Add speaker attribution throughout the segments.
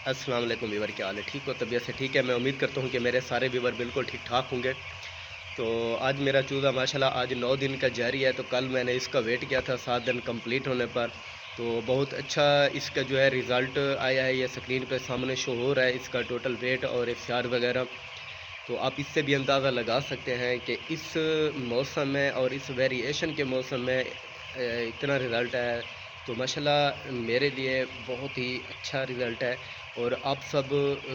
Speaker 1: अस्सलाम वालेकुम व्यूवर, क्या हाल है? ठीक हो? तबीयत से ठीक है? मैं उम्मीद करता हूँ कि मेरे सारे व्यूवर बिल्कुल ठीक ठाक होंगे। तो आज मेरा चूज़ा माशाल्लाह आज 9 दिन का जारी है। तो कल मैंने इसका वेट किया था 7 दिन कंप्लीट होने पर। तो बहुत अच्छा इसका जो है रिज़ल्ट आया है, ये स्क्रीन पे सामने शो हो रहा है इसका टोटल वेट और एफसीआर वगैरह। तो आप इससे भी अंदाज़ा लगा सकते हैं कि इस मौसम में और इस वेरिएशन के मौसम में इतना रिज़ल्ट है। तो माशाल्लाह मेरे लिए बहुत ही अच्छा रिज़ल्ट है। और आप सब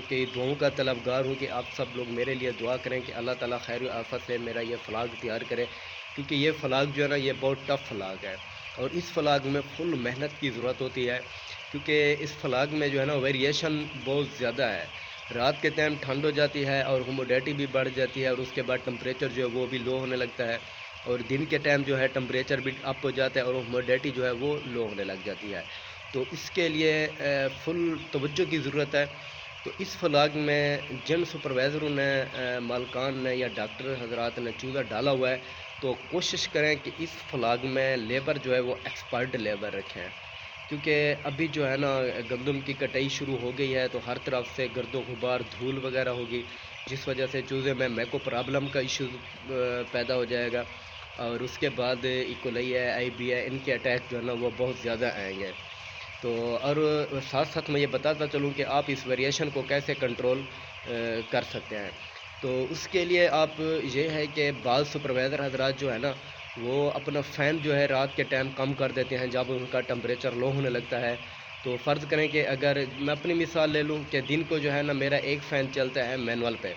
Speaker 1: की दुआओं का तलबगार हूँ कि आप सब लोग मेरे लिए दुआ करें कि अल्लाह ताला खैर आफत से मेरा ये फ़लाग तैयार करे, क्योंकि ये फ़लाग जो है ना, ये बहुत टफ़ फ़लाग है और इस फ़लाग में फुल मेहनत की ज़रूरत होती है, क्योंकि इस फ़लाग में जो है ना वेरिएशन बहुत ज़्यादा है। रात के टाइम ठंड हो जाती है और ह्यूमिडिटी भी बढ़ जाती है और उसके बाद टेम्परेचर जो है वो भी लो होने लगता है। और दिन के टाइम जो है टेम्परेचर भी अप हो जाता है और ह्यूमिडिटी जो है वो लो होने लग जाती है। तो इसके लिए फुल तवज्जो की ज़रूरत है। तो इस फ़लाग में जिन सुपरवाइज़रों ने मालकान ने या डॉक्टर हज़रात ने चूज़ा डाला हुआ है, तो कोशिश करें कि इस फ़लाग में लेबर जो है वो एक्सपर्ट लेबर रखें, क्योंकि अभी जो है ना गंदम की कटाई शुरू हो गई है, तो हर तरफ से गर्दो गुबार धूल वगैरह होगी, जिस वजह से चूज़े में मैको प्रॉब्लम का इशू पैदा हो जाएगा। और उसके बाद इकोलाई है, आईबी है, इनके अटैक जो है ना वो बहुत ज़्यादा आएंगे। तो और साथ साथ मैं ये बताता चलूँ कि आप इस वेरिएशन को कैसे कंट्रोल कर सकते हैं। तो उसके लिए आप ये है कि बाज़ सुपरवाइज़र हज़रात जो है ना, वो अपना फ़ैन जो है रात के टाइम कम कर देते हैं जब उनका टेम्परेचर लो होने लगता है। तो फ़र्ज़ करें कि अगर मैं अपनी मिसाल ले लूँ कि दिन को जो है ना मेरा एक फ़ैन चलता है मैनुअल पे,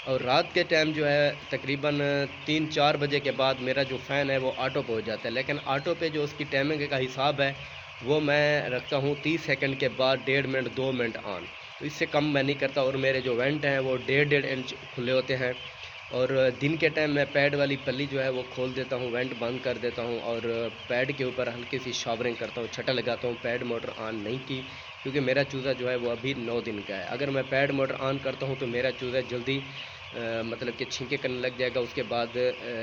Speaker 1: और रात के टाइम जो है तकरीबन 3-4 बजे के बाद मेरा जो फ़ैन है वो ऑटो पे हो जाता है। लेकिन ऑटो पे जो उसकी टाइमिंग का हिसाब है वो मैं रखता हूँ 30 सेकंड के बाद 1.5 मिनट 2 मिनट ऑन। तो इससे कम मैं नहीं करता और मेरे जो वेंट हैं वो 1.5 इंच खुले होते हैं। और दिन के टाइम मैं पैड वाली पल्ली जो है वो खोल देता हूँ, वेंट बंद कर देता हूँ और पैड के ऊपर हल्की सी शावरिंग करता हूँ, छटा लगाता हूँ। पैड मोटर ऑन नहीं की, क्योंकि मेरा चूज़ा जो है वो अभी 9 दिन का है। अगर मैं पैड मोटर ऑन करता हूँ तो मेरा चूज़ा जल्दी मतलब कि छींके करने लग जाएगा, उसके बाद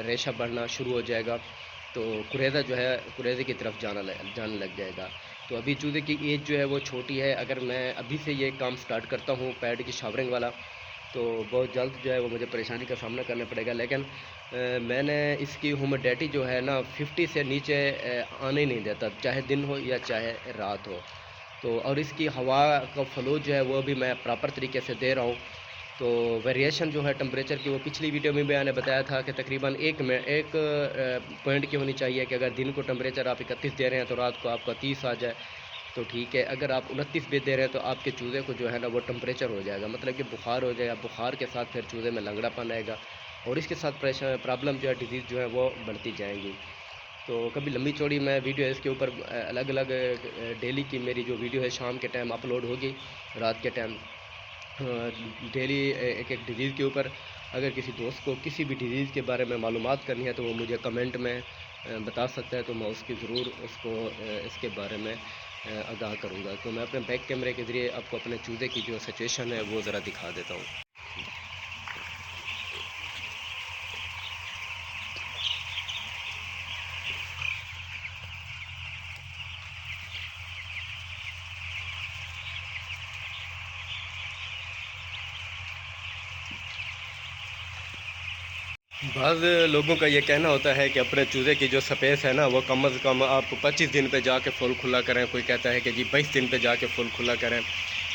Speaker 1: रेशा बढ़ना शुरू हो जाएगा, तो कुरेज़ा जो है कुरेज़े की तरफ जाने लग जाएगा। तो अभी चूज़े की एज जो है वो छोटी है। अगर मैं अभी से ये काम स्टार्ट करता हूँ पैड की शावरिंग वाला, तो बहुत जल्द जो है वो मुझे परेशानी का सामना करना पड़ेगा। लेकिन मैंने इसकी ह्यूमिडिटी जो है ना 50 से नीचे आने ही नहीं देता, चाहे दिन हो या चाहे रात हो। तो और इसकी हवा का फ़्लो जो है वो भी मैं प्रॉपर तरीके से दे रहा हूँ। तो वेरिएशन जो है टेम्परेचर की वो पिछली वीडियो में भी मैंने बताया था कि तकरीबन एक पॉइंट की होनी चाहिए कि अगर दिन को टेम्परेचर आप 31 दे रहे हैं तो रात को आपका 30 आ जाए, तो ठीक है। अगर आप 29 भी दे रहे हैं तो आपके चूज़े को जो है ना वो टेम्परेचर हो जाएगा, मतलब कि बुखार हो जाएगा। बुखार के साथ फिर चूज़े में लंगड़ापन आएगा और इसके साथ प्रॉब्लम जो है डिजीज़ जो है वो बढ़ती जाएंगी। तो कभी लंबी चौड़ी मैं वीडियो इसके ऊपर अलग अलग डेली की मेरी जो वीडियो है शाम के टाइम अपलोड होगी, रात के टाइम डेली एक एक डिज़ीज़ के ऊपर। अगर किसी दोस्त को किसी भी डिज़ीज़ के बारे में मालूमात करनी है तो वो मुझे कमेंट में बता सकता है, तो मैं उसकी ज़रूर उसको इसके बारे में आगाह करूँगा। तो मैं अपने बैक कैमरे के ज़रिए आपको अपने चूज़े की जो सिचुएशन है वो ज़रा दिखा देता हूँ। बाज़ लोगों का ये कहना होता है कि अपने चूज़े की जो स्पेस है ना वो कम से कम आप 25 दिन पे जाके फुल खुला करें। कोई कहता है कि जी 22 दिन पे जाके फुल खुला करें,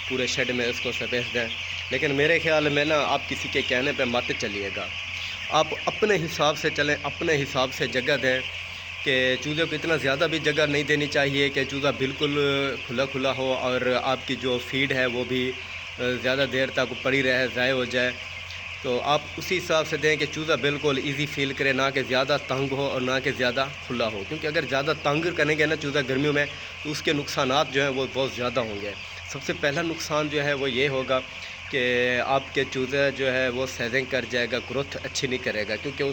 Speaker 1: पूरे शेड में इसको स्पेस दें। लेकिन मेरे ख़्याल में ना आप किसी के कहने पे मत चलिएगा, आप अपने हिसाब से चलें, अपने हिसाब से जगह दें। कि चूज़े को इतना ज़्यादा भी जगह नहीं देनी चाहिए कि चूज़ा बिल्कुल खुला खुला हो और आपकी जो फीड है वो भी ज़्यादा देर तक पड़ी रहे, ज़ाय हो जाए। तो आप उसी हिसाब से दें कि चूज़ा बिल्कुल इजी फ़ील करे, ना कि ज़्यादा तंग हो और ना कि ज़्यादा खुला हो, क्योंकि अगर ज़्यादा तंग करेंगे ना चूज़ा गर्मियों में तो उसके नुकसानात जो हैं वो बहुत ज़्यादा होंगे। सबसे पहला नुकसान जो है वो ये होगा कि आपके चूज़ा जो है वो सेजिंग कर जाएगा, ग्रोथ अच्छी नहीं करेगा, क्योंकि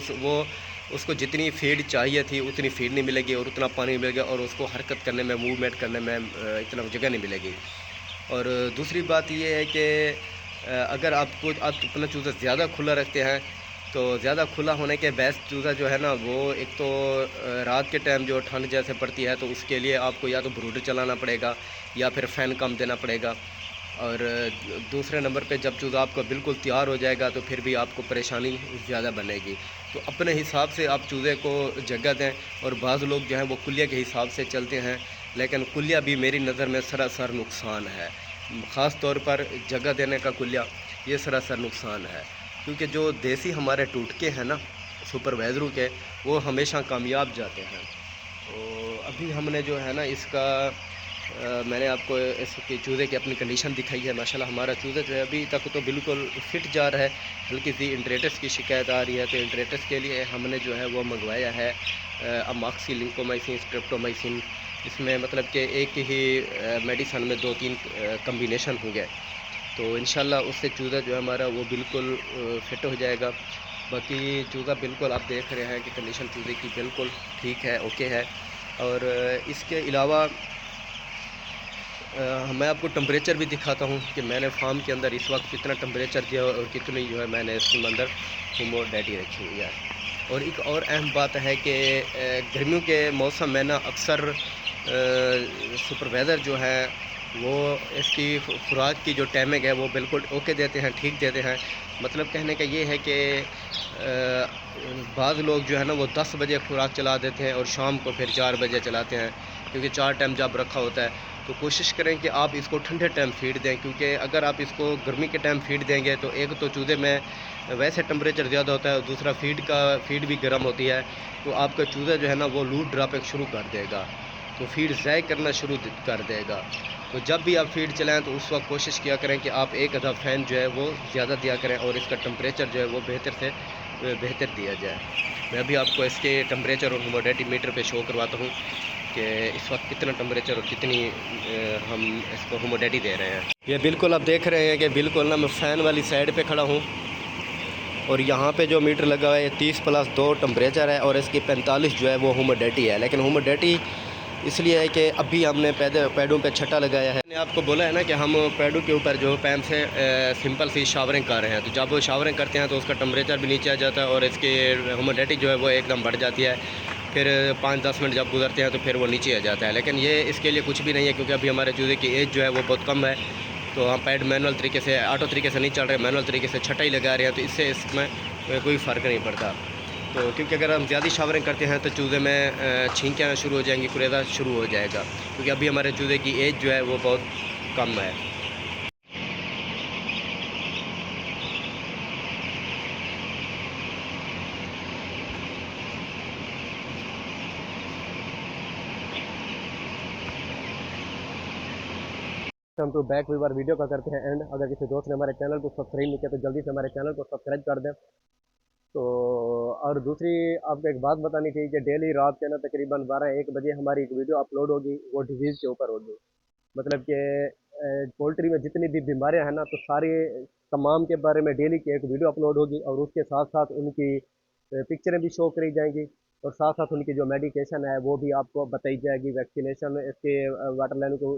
Speaker 1: उसको जितनी फीड चाहिए थी उतनी फीड नहीं मिलेगी और उतना पानी नहीं मिलेगा और उसको हरकत करने में, मूवमेंट करने में इतना जगह नहीं मिलेगी। और दूसरी बात ये है कि अगर आप अपना चूज़ा ज़्यादा खुला रखते हैं तो ज़्यादा खुला होने के बेस्ट चूज़ा जो है ना वो एक तो रात के टाइम जो ठंड जैसे पड़ती है तो उसके लिए आपको या तो ब्रूडर चलाना पड़ेगा या फिर फ़ैन कम देना पड़ेगा। اور دوسرے نمبر پہ جب چوزا آپ کا بالکل تیار ہو جائے گا تو پھر بھی آپ کو پریشانی زیادہ بنے گی. تو اپنے حساب سے آپ چوزے کو جگہ دیں. اور بعض لوگ جو ہیں وہ کلیہ کے حساب سے چلتے ہیں، لیکن کلیہ بھی میری نظر میں سراسر نقصان ہے. خاص طور پر جگہ دینے کا کلیہ یہ سراسر نقصان ہے، کیونکہ جو دیسی ہمارے ٹوٹکے ہیں نا سپروائزروں کے، وہ ہمیشہ کامیاب جاتے ہیں. تو ابھی ہم نے جو ہے نا اس کا میں نے آپ کو اس کی چوزے کی اپنی کنڈیشن دکھائی ہے. ماشاءاللہ ہمارا چوزا جو ہے ابھی تک تو بالکل فٹ جا رہا ہے. ہلکی سی انٹریٹس کی شکایت آ رہی ہے، تو انٹریٹس کے لیے ہم نے جو ہے وہ منگوایا ہے اماکسی لنکومائسین اسٹریپٹومائسین. اس میں مطلب کہ ایک ہی میڈیسن میں 2-3 کمبینیشن ہو گئے. تو انشاءاللہ اس سے چوزا جو ہے ہمارا وہ بالکل فٹ ہو جائے گا. باقی چوزا بالکل آپ دیکھ رہے ہیں کہ کنڈیشن چوزے کی بالکل ٹھیک ہے، اوکے ہے. اور اس کے علاوہ میں آپ کو ٹمپریچر بھی دکھاتا ہوں کہ میں نے فارم کے اندر اس وقت کتنا ٹمپریچر دیا اور کتنی جو ہے میں نے اس کے اندر ہوموڈیٹی رکھی ہوئی ہے. اور ایک اور اہم بات ہے کہ گرمیوں کے موسم میں نا اکثر سپروائزر جو ہے وہ اس کی خوراک کی جو ٹائمنگ ہے وہ بالکل اوکے دیتے ہیں، ٹھیک دیتے ہیں. مطلب کہنے کا یہ ہے کہ بعض لوگ جو ہے نا وہ 10 بجے خوراک چلا دیتے ہیں اور شام کو پھر 4 بجے چلاتے ہیں، کیونکہ 4 ٹائم جب رکھا ہوتا ہے. تو کوشش کریں کہ آپ اس کو ٹھنڈے ٹائم فیڈ دیں، کیونکہ اگر آپ اس کو گرمی کے ٹائم فیڈ دیں گے تو ایک تو چوزے میں ویسے ٹمپریچر زیادہ ہوتا ہے، اور دوسرا فیڈ بھی گرم ہوتی ہے. تو آپ کا چوزا جو ہے نا وہ لوڈ ڈراپنگ شروع کر دے گا، تو فیڈ ضائع کرنا شروع کر دے گا. تو جب بھی آپ فیڈ چلائیں تو اس وقت کوشش کیا کریں کہ آپ ایک آدھا فین جو ہے وہ زیادہ دیا کریں، اور اس کا ٹمپریچر جو ہے وہ بہتر سے بہتر دیا جائے. میں ابھی آپ کو اس کے ٹمپریچر اور ہیومیڈیٹی میٹر پہ شو کرواتا ہوں کہ اس وقت کتنا ٹمپریچر اور کتنی ہم اس کو ہیومیڈیٹی دے رہے ہیں. یہ بالکل آپ دیکھ رہے ہیں کہ بالکل نا میں فین والی سائڈ پہ کھڑا ہوں، اور یہاں پہ جو میٹر لگا ہوا ہے 30+2 ٹمپریچر ہے، اور اس کی 45 جو ہے وہ ہیومیڈیٹی ہے. لیکن ہیومیڈیٹی اس لیے ہے کہ ابھی ہم نے پیڈوں پہ چھٹا لگایا ہے. میں نے آپ کو بولا ہے نا کہ ہم پیڈوں کے اوپر جو پیم سے سمپل سی شاورنگ کر رہے ہیں. تو جب وہ شاورنگ کرتے ہیں تو اس کا ٹمپریچر بھی نیچے آ جاتا ہے، اور اس کی ہیومیڈیٹی جو ہے وہ ایک دم بڑھ جاتی ہے. پھر 5-10 منٹ جب گزرتے ہیں تو پھر وہ نیچے آ جاتا ہے. لیکن یہ اس کے لیے کچھ بھی نہیں ہے، کیونکہ ابھی ہمارے چوزے کی ایج جو ہے وہ بہت کم ہے. تو ہم پیڈ مینول طریقے سے، آٹو طریقے سے نہیں چل رہے، مینول طریقے سے چھٹا ہی لگا رہے ہیں. تو اس سے اس میں کوئی فرق نہیں پڑتا. تو کیونکہ اگر ہم زیادہ شاورنگ کرتے ہیں تو چوزے میں چھینکیں آنا شروع ہو جائیں گی، قریضہ شروع ہو جائے گا، کیونکہ ابھی ہمارے چوزے کی ایج جو ہے وہ بہت کم ہے. ہم تو بیک ویور ویڈیو کا کرتے ہیں اینڈ. اگر کسی دوست نے ہمارے چینل کو سبسکرائب نہیں کیا تو جلدی سے ہمارے چینل کو سبسکرائب کر دیں. تو اور دوسری آپ کو ایک بات بتانی تھی کہ ڈیلی رات کے نا تقریباً 12-1 بجے ہماری ایک ویڈیو اپلوڈ ہوگی، وہ ڈیزیز کے اوپر ہوگی. مطلب کہ پولٹری میں جتنی بھی بیماریاں ہیں نا، تو ساری تمام کے بارے میں ڈیلی کی ایک ویڈیو اپلوڈ ہوگی، اور اس کے ساتھ ساتھ ان کی پکچریں بھی شو کری جائیں گی، اور ساتھ ساتھ ان کی جو میڈیکیشن ہے وہ بھی آپ کو بتائی جائے گی. ویکسینیشن، اس کے واٹر لائن کو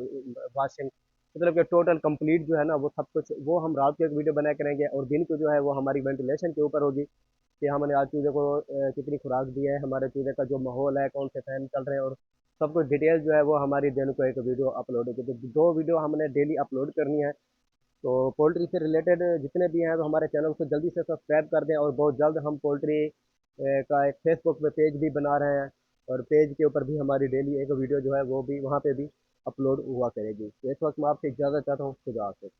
Speaker 1: واشنگ، مطلب کہ ٹوٹل کمپلیٹ جو ہے نا وہ سب کچھ وہ ہم رات کو ایک ویڈیو بنا کریں گے. اور دن کو جو ہے وہ ہماری وینٹیلیشن کے اوپر ہوگی کہ ہم نے آج چوزے کو کتنی خوراک دی ہے، ہمارے چوزے کا جو ماحول ہے، کون سے فین چل رہے ہیں، اور سب کچھ ڈیٹیل جو ہے وہ ہماری دن کو ایک ویڈیو اپلوڈ ہوگی. تو 2 ویڈیو ہم نے ڈیلی اپلوڈ کرنی ہے. تو پولٹری سے ریلیٹڈ جتنے بھی ہیں تو ہمارے چینل کو جلدی سے سبسکرائب کر دیں. اور بہت جلد ہم پولٹری کا ایک فیس بک پہ پیج بھی بنا رہے ہیں، اور پیج کے اوپر بھی ہماری ڈیلی ایک ویڈیو جو ہے وہ بھی وہاں پہ بھی اپلوڈ ہوا کرے گی. تو اس وقت میں آپ سے اجازت چاہتا ہوں. خدا حافظ.